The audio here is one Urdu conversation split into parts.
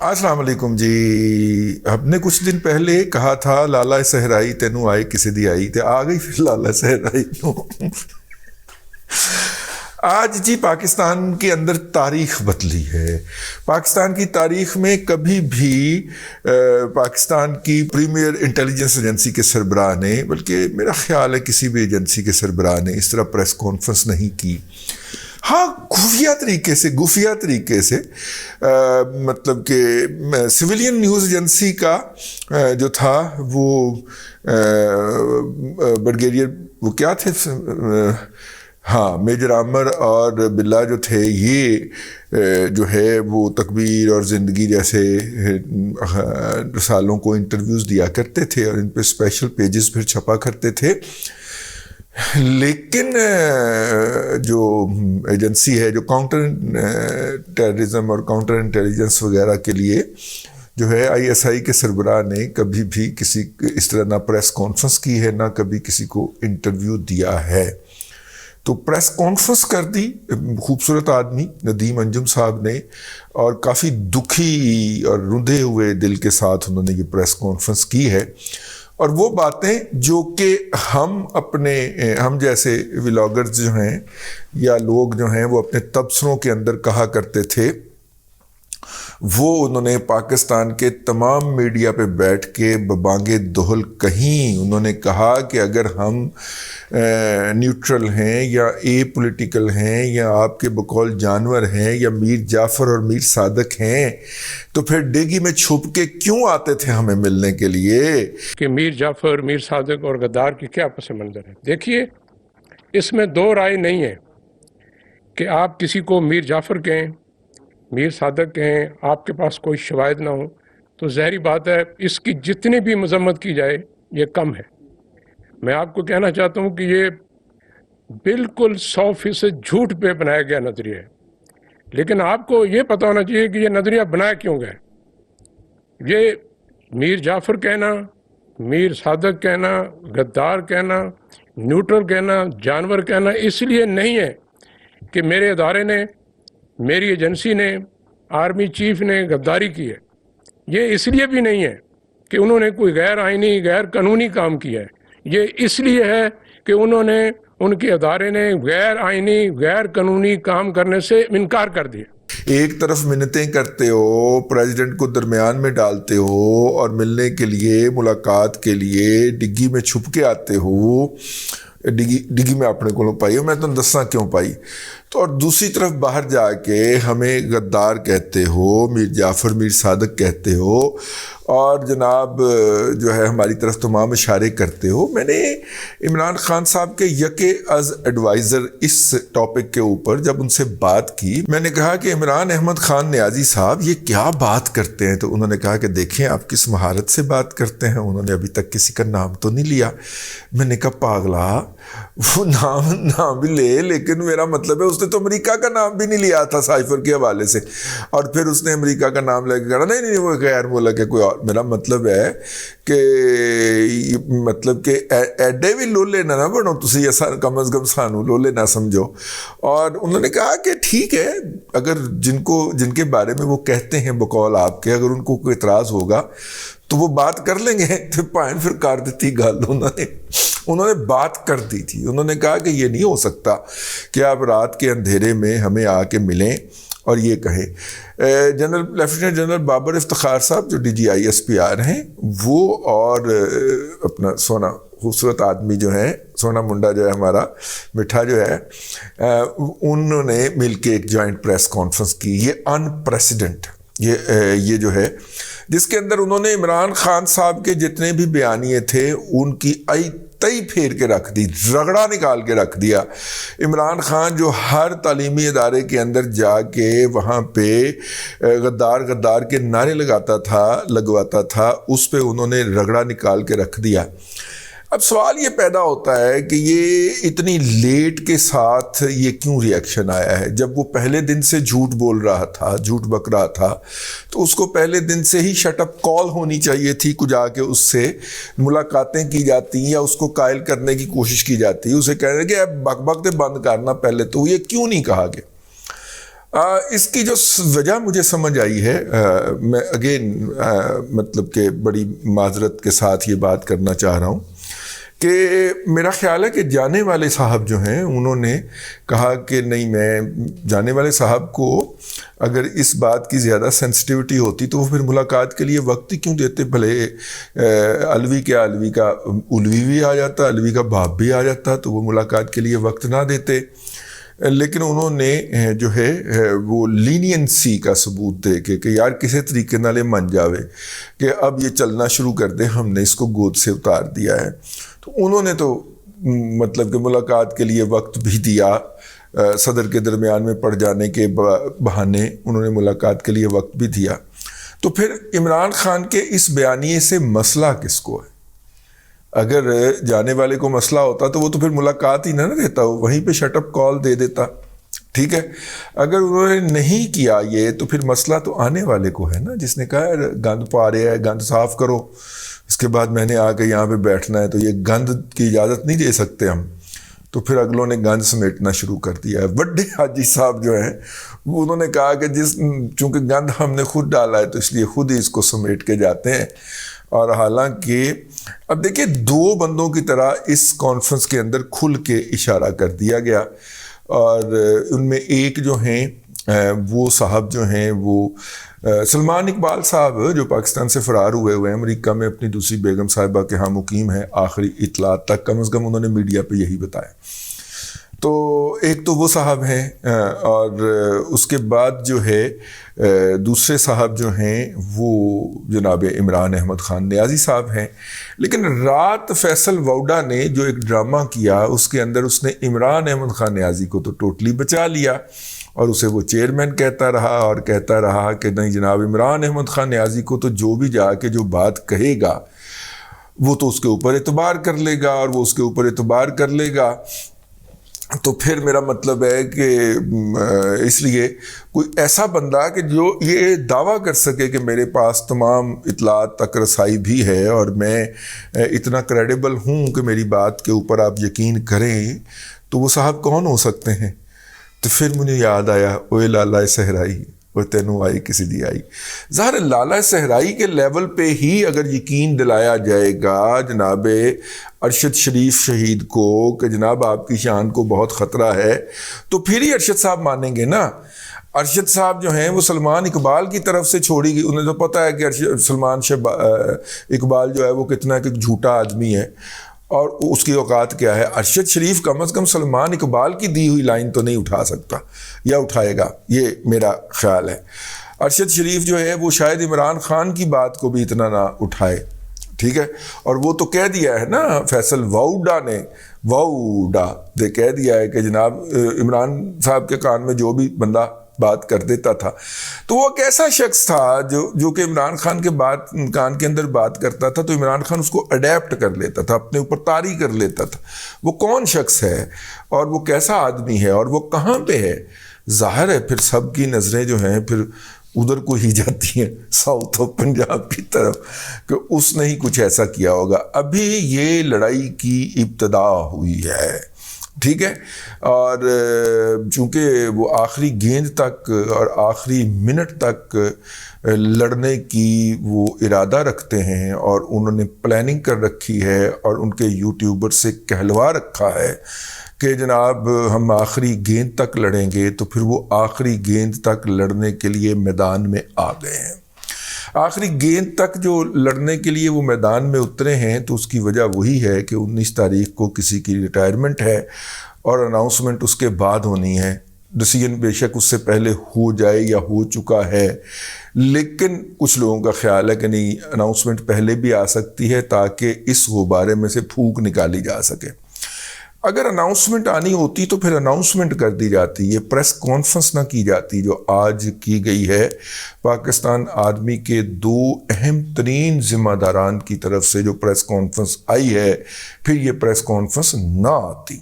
السلام علیکم جی. ہم نے کچھ دن پہلے کہا تھا لالا صحرائی تینوں آئے کسی دی آئی تے آ گئی پھر لالا صحرائی. آج جی پاکستان کے اندر تاریخ بدلی ہے. پاکستان کی تاریخ میں کبھی بھی پاکستان کی پریمیئر انٹیلیجنس ایجنسی کے سربراہ نے، بلکہ میرا خیال ہے کسی بھی ایجنسی کے سربراہ نے اس طرح پریس کانفرنس نہیں کی. ہاں خفیہ طریقے سے مطلب کہ سویلین نیوز ایجنسی کا جو تھا وہ بریگیڈیئر وہ کیا تھے، ہاں میجر عامر اور بلّہ جو تھے، یہ جو ہے وہ تکبیر اور زندگی جیسے رسالوں کو انٹرویوز دیا کرتے تھے اور ان پہ اسپیشل پیجز پھر چھپا کرتے تھے. لیکن جو ایجنسی ہے جو کاؤنٹر ٹیررزم اور کاؤنٹر انٹیلیجنس وغیرہ کے لیے جو ہے ISI کے سربراہ نے کبھی بھی کسی اس طرح نہ پریس کانفرنس کی ہے نہ کبھی کسی کو انٹرویو دیا ہے. تو پریس کانفرنس کر دی خوبصورت آدمی ندیم انجم صاحب نے، اور کافی دکھی اور رندے ہوئے دل کے ساتھ انہوں نے یہ پریس کانفرنس کی ہے. اور وہ باتیں جو کہ ہم جیسے ولاگرز جو ہیں یا لوگ جو ہیں وہ اپنے تبصروں کے اندر کہا کرتے تھے، وہ انہوں نے پاکستان کے تمام میڈیا پہ بیٹھ کے ببانگے دہل کہیں. انہوں نے کہا کہ اگر ہم نیوٹرل ہیں یا اے پولیٹیکل ہیں یا آپ کے بقول جانور ہیں یا میر جعفر اور میر صادق ہیں تو پھر ڈیگی میں چھپ کے کیوں آتے تھے ہمیں ملنے کے لیے. کہ میر جعفر، میر صادق اور غدار کی کیا پس منظر ہے. دیکھیے اس میں دو رائے نہیں ہے کہ آپ کسی کو میر جعفر کہیں، میر صادق کہیں، آپ کے پاس کوئی شواہد نہ ہو تو ظاہری بات ہے اس کی جتنی بھی مذمت کی جائے یہ کم ہے. میں آپ کو کہنا چاہتا ہوں کہ یہ بالکل 100% جھوٹ پہ بنایا گیا نظریہ ہے. لیکن آپ کو یہ پتہ ہونا چاہیے کہ یہ نظریہ بنایا کیوں گیا. یہ میر جعفر کہنا، میر صادق کہنا، غدار کہنا، نیوٹرل کہنا، جانور کہنا اس لیے نہیں ہے کہ میرے ادارے نے، میری ایجنسی نے، آرمی چیف نے غداری کی ہے. یہ اس لیے بھی نہیں ہے کہ انہوں نے کوئی غیر آئینی، غیر قانونی کام کیا ہے. یہ اس لیے ہے کہ ان کے ادارے نے غیر آئینی، غیر قانونی کام کرنے سے انکار کر دیا. ایک طرف منتیں کرتے ہو، پریزیڈنٹ کو درمیان میں ڈالتے ہو اور ملنے کے لیے، ملاقات کے لیے ڈگی میں چھپ کے آتے ہو. ڈگی میں اپنے کو پائی ہو، میں تو دساں کیوں پائی. تو اور دوسری طرف باہر جا کے ہمیں غدار کہتے ہو، میر جعفر، میر صادق کہتے ہو اور جناب جو ہے ہماری طرف تمام اشارے کرتے ہو. میں نے عمران خان صاحب کے یکے از ایڈوائزر اس ٹاپک کے اوپر جب ان سے بات کی، میں نے کہا کہ عمران احمد خان نیازی صاحب یہ کیا بات کرتے ہیں. تو انہوں نے کہا کہ دیکھیں آپ کس مہارت سے بات کرتے ہیں. انہوں نے ابھی تک کسی کا نام تو نہیں لیا. میں نے کہا پاگلا، وہ نام بھی لے، لیکن میرا مطلب ہے اس نے تو امریکہ کا نام بھی نہیں لیا تھا سائفر کے حوالے سے، اور پھر اس نے امریکہ کا نام لے کے کہا نہیں وہ غیر ملک ہے کوئی اور. میرا مطلب ہے کہ ایڈے بھی لولے نہ بنو تسی، کم از کم سانو لولے نہ سمجھو. اور انہوں نے کہا کہ ٹھیک ہے، اگر جن کے بارے میں وہ کہتے ہیں بقول آپ کے، اگر ان کو کوئی اعتراض ہوگا تو وہ بات کر لیں گے. پھر کر دیتی گل انہوں نے بات کر دی تھی. انہوں نے کہا کہ یہ نہیں ہو سکتا کہ آپ رات کے اندھیرے میں ہمیں آ کے ملیں اور یہ کہیں. لیفٹیننٹ جنرل بابر افتخار صاحب جو DGISPR ہیں، وہ اور اپنا سونا خوبصورت آدمی جو ہیں، سونا منڈا جو ہے ہمارا مٹھا جو ہے، انہوں نے مل کے ایک جوائنٹ پریس کانفرنس کی. یہ انپریسیڈنٹ یہ جو ہے، جس کے اندر انہوں نے عمران خان صاحب کے جتنے بھی بیانیے تھے ان کی تئی پھیر کے رکھ دی، رگڑا نکال کے رکھ دیا. عمران خان جو ہر تعلیمی ادارے کے اندر جا کے وہاں پہ غدار کے نعرے لگواتا تھا، اس پہ انہوں نے رگڑا نکال کے رکھ دیا. اب سوال یہ پیدا ہوتا ہے کہ یہ اتنی لیٹ کے ساتھ یہ کیوں ریئیکشن آیا ہے. جب وہ پہلے دن سے جھوٹ بول رہا تھا، جھوٹ بک رہا تھا، تو اس کو پہلے دن سے ہی شٹ اپ کال ہونی چاہیے تھی. کچھ آ کے اس سے ملاقاتیں کی جاتی یا اس کو قائل کرنے کی کوشش کی جاتی، اسے کہنے کہ اب بک بک بند کرنا پہلے. تو یہ کیوں نہیں کہا گیا؟ اس کی جو وجہ مجھے سمجھ آئی ہے، میں اگین مطلب کہ بڑی معذرت کے ساتھ یہ بات کرنا چاہ رہا ہوں کہ میرا خیال ہے کہ جانے والے صاحب جو ہیں انہوں نے کہا کہ نہیں، میں جانے والے صاحب کو اگر اس بات کی زیادہ سینسٹیوٹی ہوتی تو وہ پھر ملاقات کے لیے وقت ہی کیوں دیتے؟ بھلے علوی کا الوی بھی آ جاتا، علوی کا باپ بھی آ جاتا تو وہ ملاقات کے لیے وقت نہ دیتے. لیکن انہوں نے جو ہے وہ لینینسی کا ثبوت دے کے کہ یار کسی طریقے نالے من جاوے کہ اب یہ چلنا شروع کر دے، ہم نے اس کو گود سے اتار دیا ہے. تو انہوں نے تو مطلب کہ ملاقات کے لیے وقت بھی دیا، صدر کے درمیان میں پڑ جانے کے بہانے انہوں نے ملاقات کے لیے وقت بھی دیا. تو پھر عمران خان کے اس بیانیے سے مسئلہ کس کو ہے؟ اگر جانے والے کو مسئلہ ہوتا تو وہ تو پھر ملاقات ہی نہ دیتا، وہیں پہ شٹ اپ کال دے دیتا. ٹھیک ہے، اگر انہوں نے نہیں کیا یہ تو پھر مسئلہ تو آنے والے کو ہے نا، جس نے کہا گند پا رہا ہے، گند صاف کرو، اس کے بعد میں نے آ کے یہاں پہ بیٹھنا ہے، تو یہ گند کی اجازت نہیں دے سکتے ہم. تو پھر اگلوں نے گند سمیٹنا شروع کر دیا ہے. بڑے حاجی صاحب جو ہیں انہوں نے کہا کہ چونکہ گند ہم نے خود ڈالا ہے تو اس لیے خود ہی اس کو سمیٹ کے جاتے ہیں. اور حالانکہ اب دیکھیں، دو بندوں کی طرح اس کانفرنس کے اندر کھل کے اشارہ کر دیا گیا، اور ان میں ایک جو ہیں وہ صاحب جو ہیں وہ سلمان اقبال صاحب جو پاکستان سے فرار ہوئے ہیں، امریکہ میں اپنی دوسری بیگم صاحبہ کے ہاں مقیم ہیں، آخری اطلاعات تک کم از کم انہوں نے میڈیا پہ یہی بتایا. تو ایک تو وہ صاحب ہیں، اور اس کے بعد جو ہے دوسرے صاحب جو ہیں وہ جناب عمران احمد خان نیازی صاحب ہیں. لیکن رات فیصل ووڈا نے جو ایک ڈرامہ کیا اس کے اندر اس نے عمران احمد خان نیازی کو تو ٹوٹلی بچا لیا، اور اسے وہ چیئرمین کہتا رہا اور کہتا رہا کہ نہیں جناب، عمران احمد خان نیازی کو تو جو بھی جا کے جو بات کہے گا وہ تو اس کے اوپر اعتبار کر لے گا، اور وہ اس کے اوپر اعتبار کر لے گا. تو پھر میرا مطلب ہے کہ اس لیے کوئی ایسا بندہ کہ جو یہ دعویٰ کر سکے کہ میرے پاس تمام اطلاعات تک رسائی بھی ہے اور میں اتنا کریڈیبل ہوں کہ میری بات کے اوپر آپ یقین کریں، تو وہ صاحب کون ہو سکتے ہیں؟ تو پھر مجھے یاد آیا، اوے لالہ صحرائی وہ تینوں آئی کسی دی آئی. ظاہر لالہ صحرائی کے لیول پہ ہی اگر یقین دلایا جائے گا جناب ارشد شریف شہید کو کہ جناب آپ کی شان کو بہت خطرہ ہے، تو پھر ہی ارشد صاحب مانیں گے نا. ارشد صاحب جو ہیں وہ سلمان اقبال کی طرف سے چھوڑی گئی، انہیں تو پتہ ہے کہ سلمان اقبال جو ہے وہ کتنا ایک جھوٹا آدمی ہے اور اس کی اوقات کیا ہے. ارشد شریف کم از کم سلمان اقبال کی دی ہوئی لائن تو نہیں اٹھا سکتا یا اٹھائے گا، یہ میرا خیال ہے. ارشد شریف جو ہے وہ شاید عمران خان کی بات کو بھی اتنا نہ اٹھائے. ٹھیک ہے، اور وہ تو کہہ دیا ہے نا فیصل ووڈا نے، دے کہہ دیا ہے کہ جناب عمران صاحب کے کان میں جو بھی بندہ بات کر دیتا تھا، تو وہ ایک ایسا شخص تھا جو کہ عمران خان کے کان کے اندر بات کرتا تھا تو عمران خان اس کو اڈیپٹ کر لیتا تھا، اپنے اوپر طاری کر لیتا تھا. وہ کون شخص ہے اور وہ کیسا آدمی ہے اور وہ کہاں پہ ہے؟ ظاہر ہے پھر سب کی نظریں جو ہیں پھر ادھر کو ہی جاتی ہیں، ساؤتھ آف پنجاب کی طرف، کہ اس نے ہی کچھ ایسا کیا ہوگا. ابھی یہ لڑائی کی ابتدا ہوئی ہے. ٹھیک ہے، اور چونکہ وہ آخری گیند تک اور آخری منٹ تک لڑنے کی وہ ارادہ رکھتے ہیں اور انہوں نے پلاننگ کر رکھی ہے اور ان کے یوٹیوبر سے کہلوا رکھا ہے کہ جناب ہم آخری گیند تک لڑیں گے، تو پھر وہ آخری گیند تک لڑنے کے لیے میدان میں آ گئے ہیں. آخری گیند تک جو لڑنے کے لیے وہ میدان میں اترے ہیں تو اس کی وجہ وہی ہے کہ 19 تاریخ کو کسی کی ریٹائرمنٹ ہے اور اناؤنسمنٹ اس کے بعد ہونی ہے. ڈیسیژن بے شک اس سے پہلے ہو جائے یا ہو چکا ہے، لیکن کچھ لوگوں کا خیال ہے کہ نہیں، اناؤنسمنٹ پہلے بھی آ سکتی ہے تاکہ اس غبارے میں سے پھونک نکالی جا سکے. اگر اناؤنسمنٹ آنی ہوتی تو پھر اناؤنسمنٹ کر دی جاتی، یہ پریس کانفرنس نہ کی جاتی جو آج کی گئی ہے. پاکستان آرمی کے 2 اہم ترین ذمہ داران کی طرف سے جو پریس کانفرنس آئی ہے، پھر یہ پریس کانفرنس نہ آتی.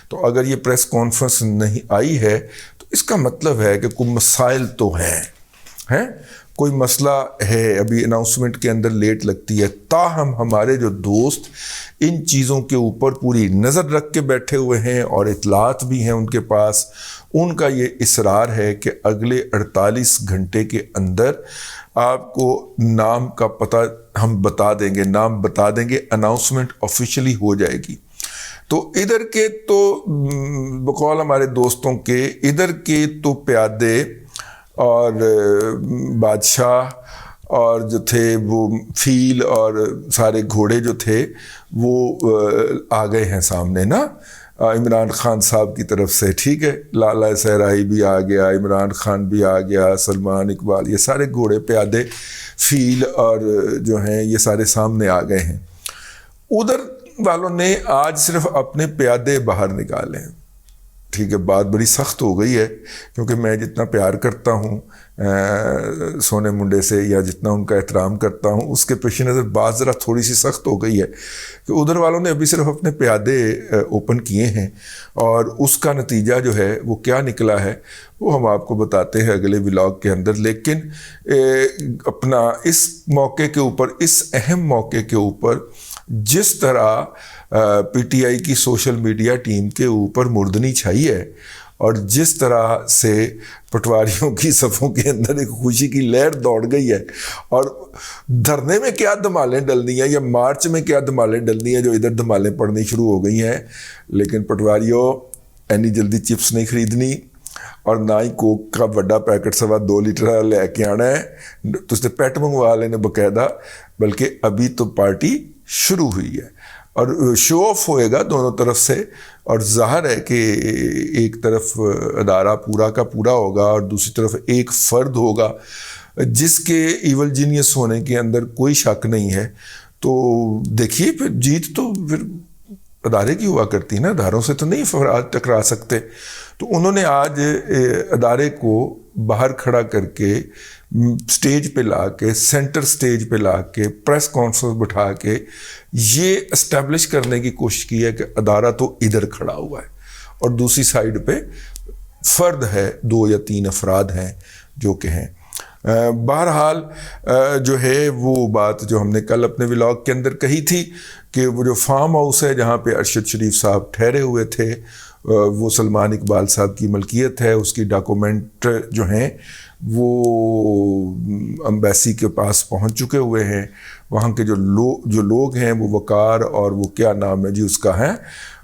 تو اگر یہ پریس کانفرنس نہیں آئی ہے تو اس کا مطلب ہے کہ کوئی مسائل تو ہیں. کوئی مسئلہ ہے ابھی اناؤنسمنٹ کے اندر لیٹ لگتی ہے، تاہم ہمارے جو دوست ان چیزوں کے اوپر پوری نظر رکھ کے بیٹھے ہوئے ہیں اور اطلاعات بھی ہیں ان کے پاس، ان کا یہ اصرار ہے کہ اگلے 48 گھنٹے کے اندر آپ کو نام کا پتہ ہم بتا دیں گے، نام بتا دیں گے، اناؤنسمنٹ آفیشلی ہو جائے گی۔ تو ادھر کے تو بقول ہمارے دوستوں کے، ادھر کے تو پیادے اور بادشاہ اور جو تھے وہ فیل اور سارے گھوڑے جو تھے وہ آ گئے ہیں سامنے نا، عمران خان صاحب کی طرف سے، ٹھیک ہے، لالہ صحرائی بھی آ گیا، عمران خان بھی آ گیا، سلمان اقبال، یہ سارے گھوڑے پیادے فیل اور جو ہیں یہ سارے سامنے آ گئے ہیں۔ ادھر والوں نے آج صرف اپنے پیادے باہر نکالے ہیں، ٹھیک ہے، بات بڑی سخت ہو گئی ہے، کیونکہ میں جتنا پیار کرتا ہوں سونے منڈے سے یا جتنا ان کا احترام کرتا ہوں، اس کے پیش نظر بات ذرا تھوڑی سی سخت ہو گئی ہے کہ ادھر والوں نے ابھی صرف اپنے پیادے اوپن کیے ہیں، اور اس کا نتیجہ جو ہے وہ کیا نکلا ہے وہ ہم آپ کو بتاتے ہیں اگلے ولاگ کے اندر۔ لیکن اپنا اس موقع کے اوپر، اس اہم موقع کے اوپر جس طرح پی ٹی آئی کی سوشل میڈیا ٹیم کے اوپر مردنی چھائی ہے، اور جس طرح سے پٹواریوں کی صفوں کے اندر ایک خوشی کی لہر دوڑ گئی ہے، اور دھرنے میں کیا دھمالیں ڈلنی ہیں یا مارچ میں کیا دھمالیں ڈلنی ہیں جو ادھر دھمالیں پڑنی شروع ہو گئی ہیں، لیکن پٹواریوں اینی جلدی چپس نہیں خریدنی، اور نہ ہی کوک کا بڑا پیکٹ 2.25 لیٹر لے کے آنا ہے، تو اس نے پیٹ منگوا لینے باقاعدہ، بلکہ ابھی تو پارٹی شروع ہوئی ہے اور شو آف ہوئے گا دونوں طرف سے، اور ظاہر ہے کہ ایک طرف ادارہ پورا کا پورا ہوگا اور دوسری طرف ایک فرد ہوگا جس کے ایول جینیس ہونے کے اندر کوئی شک نہیں ہے۔ تو دیکھیے پھر جیت تو پھر ادارے کی ہوا کرتی نا، اداروں سے تو نہیں افراد ٹکرا سکتے۔ تو انہوں نے آج ادارے کو باہر کھڑا کر کے، سٹیج پہ لا کے، سینٹر سٹیج پہ لا کے، پریس کانفرنس بٹھا کے یہ اسٹیبلش کرنے کی کوشش کی ہے کہ ادارہ تو ادھر کھڑا ہوا ہے اور دوسری سائیڈ پہ فرد ہے، 2 یا 3 افراد ہیں جو کہ ہیں۔ بہرحال جو ہے وہ بات جو ہم نے کل اپنے ولاگ کے اندر کہی تھی کہ وہ جو فارم ہاؤس ہے جہاں پہ ارشد شریف صاحب ٹھہرے ہوئے تھے، وہ سلمان اقبال صاحب کی ملکیت ہے، اس کی ڈاکومنٹ جو ہیں وہ امبیسی کے پاس پہنچ چکے ہوئے ہیں۔ وہاں کے جو لوگ ہیں وہ وقار اور وہ کیا نام ہے جی اس کا ہے،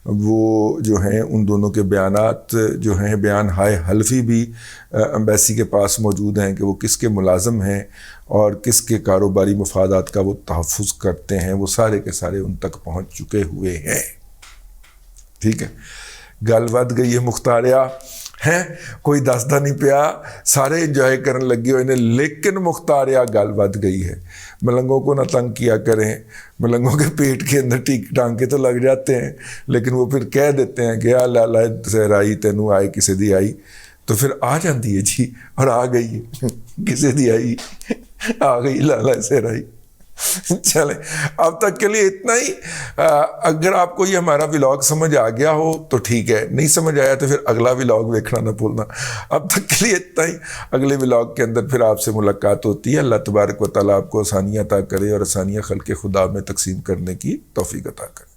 وہ جو ہیں ان دونوں کے بیانات جو ہیں، بیان ہائے حلفی بھی امبیسی کے پاس موجود ہیں کہ وہ کس کے ملازم ہیں اور کس کے کاروباری مفادات کا وہ تحفظ کرتے ہیں، وہ سارے کے سارے ان تک پہنچ چکے ہوئے ہیں۔ ٹھیک ہے، گل ود گئی ہے مختاریہ ہیں، کوئی دسدا نہیں پیا، سارے انجوائے کرنے لگے ہوئے نے، لیکن مختاریہ گل ود گئی ہے۔ ملنگوں کو نہ تنگ کیا کریں، ملنگوں کے پیٹ کے اندر ٹانکے تو لگ جاتے ہیں، لیکن وہ پھر کہہ دیتے ہیں کہ لالہ صحرائی تینوں آئے کسے دی آئی، تو پھر آ جاتی ہے جی، اور آ گئی کسے دی آئی، آ گئی لالہ صحرائی۔ چلیں اب تک کے لیے اتنا ہی۔ اگر آپ کو یہ ہمارا ولاگ سمجھ آ گیا ہو تو ٹھیک ہے، نہیں سمجھ آیا تو پھر اگلا ولاگ دیکھنا نہ بھولنا۔ اب تک کے لیے اتنا ہی، اگلے ولاگ کے اندر پھر آپ سے ملاقات ہوتی ہے۔ اللہ تبارک و تعالیٰ آپ کو آسانیاں عطا کرے اور آسانیاں خلق خدا میں تقسیم کرنے کی توفیق عطا کرے۔